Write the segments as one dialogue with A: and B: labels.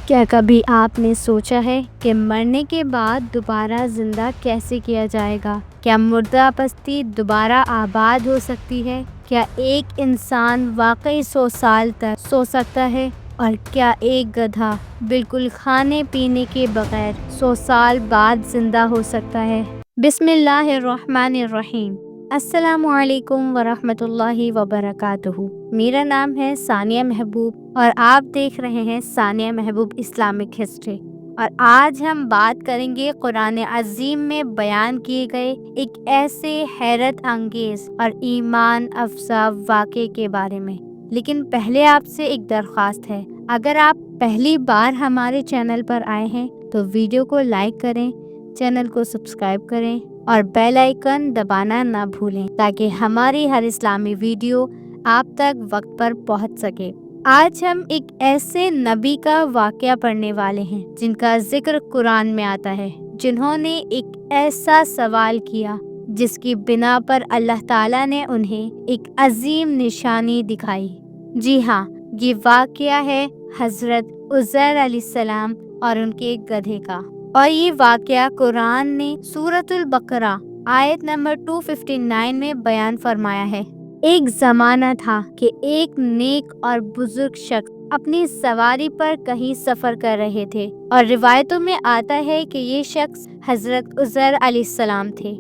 A: کیا کبھی آپ نے سوچا ہے کہ مرنے کے بعد دوبارہ زندہ کیسے کیا جائے گا؟ کیا مردہ پستی دوبارہ آباد ہو سکتی ہے؟ کیا ایک انسان واقعی 100 سال تک سو سکتا ہے؟ اور کیا ایک گدھا بالکل کھانے پینے کے بغیر 100 سال بعد زندہ ہو سکتا ہے؟ بسم اللہ الرحمن الرحیم۔ السلام علیکم ورحمۃ اللہ وبرکاتہ۔ میرا نام ہے ثانیہ محبوب اور آپ دیکھ رہے ہیں ثانیہ محبوب اسلامک ہسٹری، اور آج ہم بات کریں گے قرآن عظیم میں بیان کیے گئے ایک ایسے حیرت انگیز اور ایمان افزا واقعے کے بارے میں۔ لیکن پہلے آپ سے ایک درخواست ہے، اگر آپ پہلی بار ہمارے چینل پر آئے ہیں تو ویڈیو کو لائک کریں، چینل کو سبسکرائب کریں اور بیل آئیکن دبانا نہ بھولیں تاکہ ہماری ہر اسلامی ویڈیو آپ تک وقت پر پہنچ سکے۔ آج ہم ایک ایسے نبی کا واقعہ پڑھنے والے ہیں جن کا ذکر قرآن میں آتا ہے، جنہوں نے ایک ایسا سوال کیا جس کی بنا پر اللہ تعالیٰ نے انہیں ایک عظیم نشانی دکھائی۔ جی ہاں، یہ واقعہ ہے حضرت عزیر علیہ السلام اور ان کے گدھے کا، اور یہ واقعہ قرآن نے سورۃ البقرہ آیت نمبر 259 میں بیان فرمایا ہے۔ ایک زمانہ تھا کہ ایک نیک اور بزرگ شخص اپنی سواری پر کہیں سفر کر رہے تھے، اور روایتوں میں آتا ہے کہ یہ شخص حضرت عزیر علیہ السلام تھے۔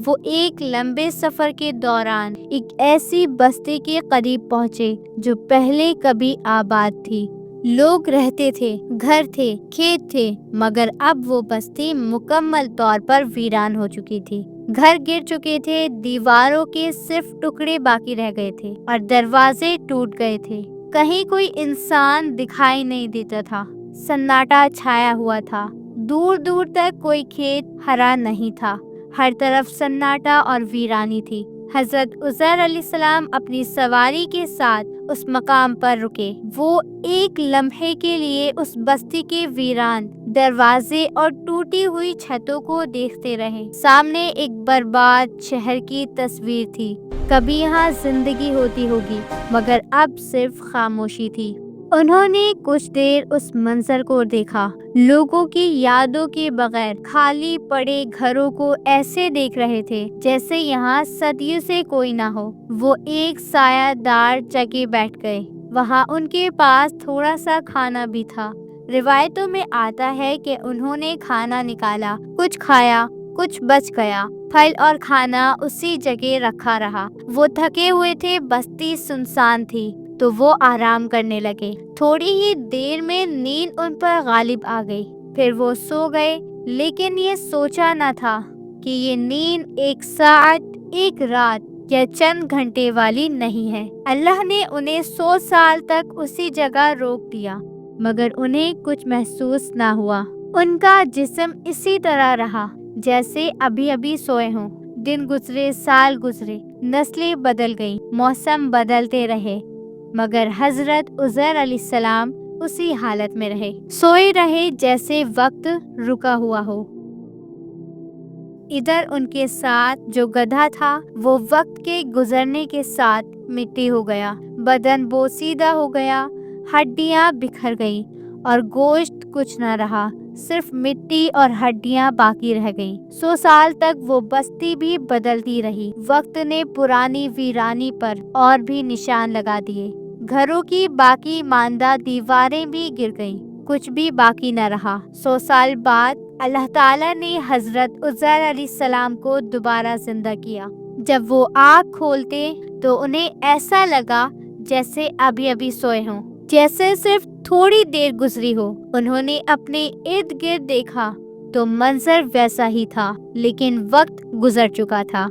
A: وہ ایک لمبے سفر کے دوران ایک ایسی بستی کے قریب پہنچے جو پہلے کبھی آباد تھی۔ لوگ رہتے تھے، گھر تھے، کھیت تھے، مگر اب وہ بستی مکمل طور پر ویران ہو چکی تھی۔ گھر گر چکے تھے، دیواروں کے صرف ٹکڑے باقی رہ گئے تھے اور دروازے ٹوٹ گئے تھے۔ کہیں کوئی انسان دکھائی نہیں دیتا تھا، سناٹا چھایا ہوا تھا۔ دور دور تک کوئی کھیت ہرا نہیں تھا، ہر طرف سناٹا اور ویرانی تھی۔ حضرت عزیر علیہ السلام اپنی سواری کے ساتھ اس مقام پر رکے۔ وہ ایک لمحے کے لیے اس بستی کے ویران دروازے اور ٹوٹی ہوئی چھتوں کو دیکھتے رہے۔ سامنے ایک برباد شہر کی تصویر تھی۔ کبھی یہاں زندگی ہوتی ہوگی، مگر اب صرف خاموشی تھی۔ انہوں نے کچھ دیر اس منظر کو دیکھا، لوگوں کی یادوں کے بغیر خالی پڑے گھروں کو ایسے دیکھ رہے تھے جیسے یہاں صدیوں سے کوئی نہ ہو۔ وہ ایک سایہ دار جگہ بیٹھ گئے، وہاں ان کے پاس تھوڑا سا کھانا بھی تھا۔ روایتوں میں آتا ہے کہ انہوں نے کھانا نکالا، کچھ کھایا، کچھ بچ گیا۔ پھل اور کھانا اسی جگہ رکھا رہا۔ وہ تھکے ہوئے تھے، بستی سنسان تھی، تو وہ آرام کرنے لگے۔ تھوڑی ہی دیر میں نیند ان پر غالب آ گئی، پھر وہ سو گئے۔ لیکن یہ سوچا نہ تھا کہ یہ نیند 1 ساعت، 1 رات یا چند گھنٹے والی نہیں ہے۔ اللہ نے انہیں 100 سال تک اسی جگہ روک دیا، مگر انہیں کچھ محسوس نہ ہوا۔ ان کا جسم اسی طرح رہا جیسے ابھی ابھی سوئے ہوں۔ دن گزرے، سال گزرے، نسلیں بدل گئیں، موسم بدلتے رہے، مگر حضرت عزیر علیہ السلام اسی حالت میں رہے، سوئے رہے جیسے وقت رکا ہوا ہو۔ ادھر ان کے ساتھ جو گدھا تھا وہ وقت کے گزرنے کے ساتھ مٹی ہو گیا، بدن بوسیدہ ہو گیا، ہڈیاں بکھر گئیں اور گوشت کچھ نہ رہا، صرف مٹی اور ہڈیاں باقی رہ گئیں۔ 100 سال تک وہ بستی بھی بدلتی رہی۔ وقت نے پرانی ویرانی پر اور بھی نشان لگا دیے، گھروں کی باقی ماندہ دیواریں بھی گر گئیں، کچھ بھی باقی نہ رہا۔ 100 سال بعد اللہ تعالیٰ نے حضرت عزیر علیہ السلام کو دوبارہ زندہ کیا۔ جب وہ آنکھ کھولتے تو انہیں ایسا لگا جیسے ابھی ابھی سوئے ہوں، جیسے صرف تھوڑی دیر گزری ہو۔ انہوں نے اپنے ارد گرد دیکھا تو منظر ویسا ہی تھا، لیکن وقت گزر چکا تھا۔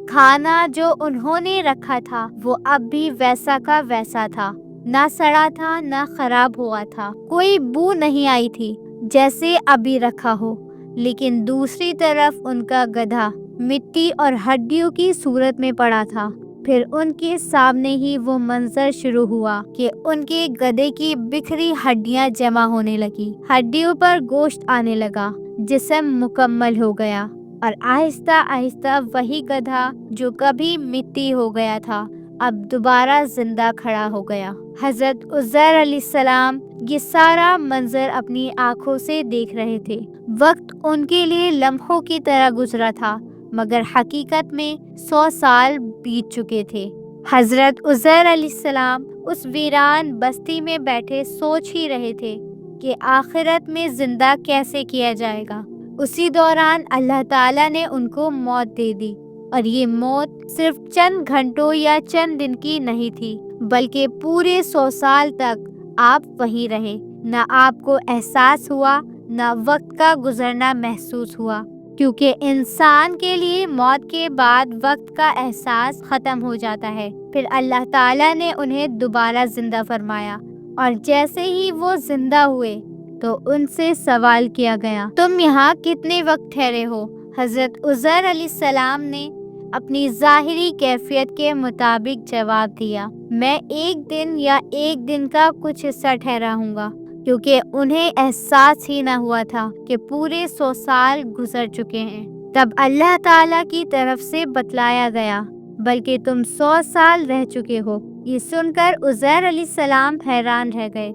A: کھانا جو انہوں نے رکھا تھا وہ اب بھی ویسا کا ویسا تھا، نہ سڑا تھا نہ خراب ہوا تھا، کوئی بو نہیں آئی تھی جیسے ابھی رکھا ہو۔ لیکن دوسری طرف ان کا گدھا مٹی اور ہڈیوں کی صورت میں پڑا تھا۔ پھر ان کے سامنے ہی وہ منظر شروع ہوا کہ ان کے گدھے کی بکھری ہڈیاں جمع ہونے لگی، ہڈیوں پر گوشت آنے لگا، جسم مکمل ہو گیا، اور آہستہ آہستہ وہی گدھا جو کبھی مٹی ہو گیا تھا اب دوبارہ زندہ کھڑا ہو گیا۔ حضرت عزیر علیہ السلام یہ سارا منظر اپنی آنکھوں سے دیکھ رہے تھے۔ وقت ان کے لیے لمحوں کی طرح گزرا تھا، مگر حقیقت میں 100 سال بیت چکے تھے۔ حضرت عزیر علیہ السلام اس ویران بستی میں بیٹھے سوچ ہی رہے تھے کہ آخرت میں زندہ کیسے کیا جائے گا۔ اسی دوران اللہ تعالیٰ نے ان کو موت دے دی، اور یہ موت صرف چند گھنٹوں یا چند دن کی نہیں تھی، بلکہ پورے 100 سال تک آپ وہیں رہے۔ نہ آپ کو احساس ہوا، نہ وقت کا گزرنا محسوس ہوا، کیونکہ انسان کے لیے موت کے بعد وقت کا احساس ختم ہو جاتا ہے۔ پھر اللہ تعالیٰ نے انہیں دوبارہ زندہ فرمایا، اور جیسے ہی وہ زندہ ہوئے تو ان سے سوال کیا گیا، تم یہاں کتنے وقت ٹھہرے ہو؟ حضرت عزیر علیہ السلام نے اپنی ظاہری کیفیت کے مطابق جواب دیا، میں ایک دن یا ایک دن کا کچھ حصہ ٹھہرا ہوں گا، کیونکہ انہیں احساس ہی نہ ہوا تھا کہ پورے 100 سال گزر چکے ہیں۔ تب اللہ تعالیٰ کی طرف سے بتلایا گیا، بلکہ تم 100 سال رہ چکے ہو۔ یہ سن کر عزیر علیہ السلام حیران رہ گئے۔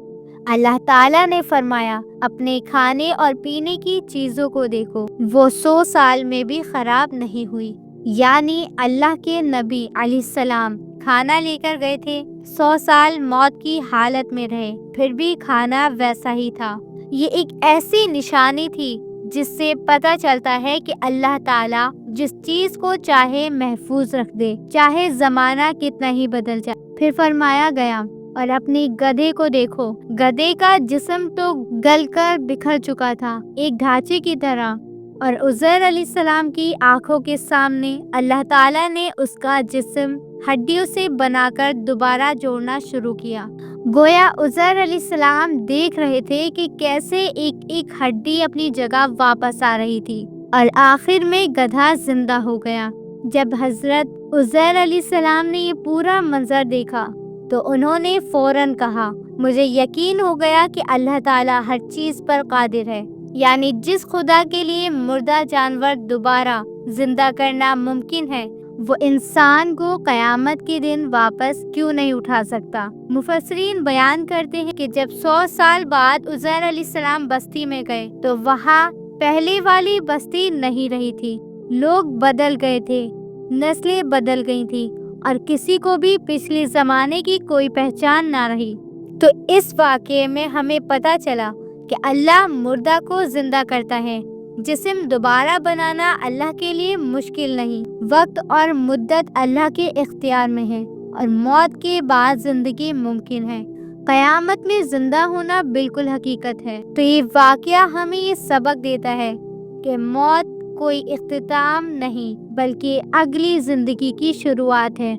A: اللہ تعالیٰ نے فرمایا، اپنے کھانے اور پینے کی چیزوں کو دیکھو، وہ 100 سال میں بھی خراب نہیں ہوئی۔ یعنی اللہ کے نبی علیہ السلام کھانا لے کر گئے تھے، 100 سال موت کی حالت میں رہے، پھر بھی کھانا ویسا ہی تھا۔ یہ ایک ایسی نشانی تھی جس سے پتہ چلتا ہے کہ اللہ تعالیٰ جس چیز کو چاہے محفوظ رکھ دے، چاہے زمانہ کتنا ہی بدل جائے۔ پھر فرمایا گیا، اور اپنی گدھے کو دیکھو، گدھے کا جسم تو گل کر بکھر چکا تھا، ایک ڈھانچے کی طرح، اور عزیر علیہ السلام کی آنکھوں کے سامنے اللہ تعالیٰ نے اس کا جسم ہڈیوں سے بنا کر دوبارہ جوڑنا شروع کیا۔ گویا عزیر علیہ السلام دیکھ رہے تھے کہ کیسے ایک ایک ہڈی اپنی جگہ واپس آ رہی تھی، اور آخر میں گدھا زندہ ہو گیا۔ جب حضرت عزیر علیہ السلام نے یہ پورا منظر دیکھا تو انہوں نے فوراً کہا، مجھے یقین ہو گیا کہ اللہ تعالیٰ ہر چیز پر قادر ہے۔ یعنی جس خدا کے لیے مردہ جانور دوبارہ زندہ کرنا ممکن ہے، وہ انسان کو قیامت کے دن واپس کیوں نہیں اٹھا سکتا؟ مفسرین بیان کرتے ہیں کہ جب 100 سال بعد عزیر علیہ السلام بستی میں گئے تو وہاں پہلے والی بستی نہیں رہی تھی، لوگ بدل گئے تھے، نسلیں بدل گئی تھیں، اور کسی کو بھی پچھلے زمانے کی کوئی پہچان نہ رہی۔ تو اس واقعے میں ہمیں پتہ چلا کہ اللہ مردہ کو زندہ کرتا ہے۔ جسم دوبارہ بنانا اللہ کے لیے مشکل نہیں، وقت اور مدت اللہ کے اختیار میں ہے، اور موت کے بعد زندگی ممکن ہے۔ قیامت میں زندہ ہونا بالکل حقیقت ہے۔ تو یہ واقعہ ہمیں یہ سبق دیتا ہے کہ موت کوئی اختتام نہیں، بلکہ اگلی زندگی کی شروعات ہے۔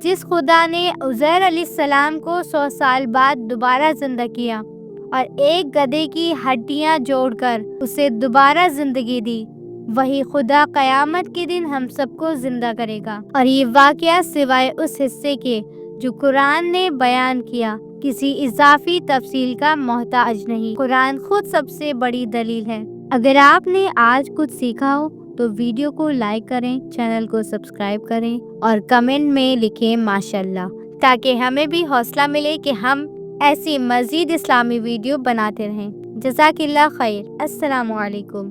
A: جس خدا نے عزیر علیہ السلام کو 100 سال بعد دوبارہ زندہ کیا اور ایک گدھے کی ہڈیاں جوڑ کر اسے دوبارہ زندگی دی، وہی خدا قیامت کے دن ہم سب کو زندہ کرے گا۔ اور یہ واقعہ سوائے اس حصے کے جو قرآن نے بیان کیا کسی اضافی تفصیل کا محتاج نہیں۔ قرآن خود سب سے بڑی دلیل ہے۔ اگر آپ نے آج کچھ سیکھا ہو تو ویڈیو کو لائک کریں، چینل کو سبسکرائب کریں، اور کمنٹ میں لکھیں ماشاءاللہ، تاکہ ہمیں بھی حوصلہ ملے کہ ہم ایسی مزید اسلامی ویڈیو بناتے رہیں۔ جزاک اللہ خیر۔ السلام علیکم۔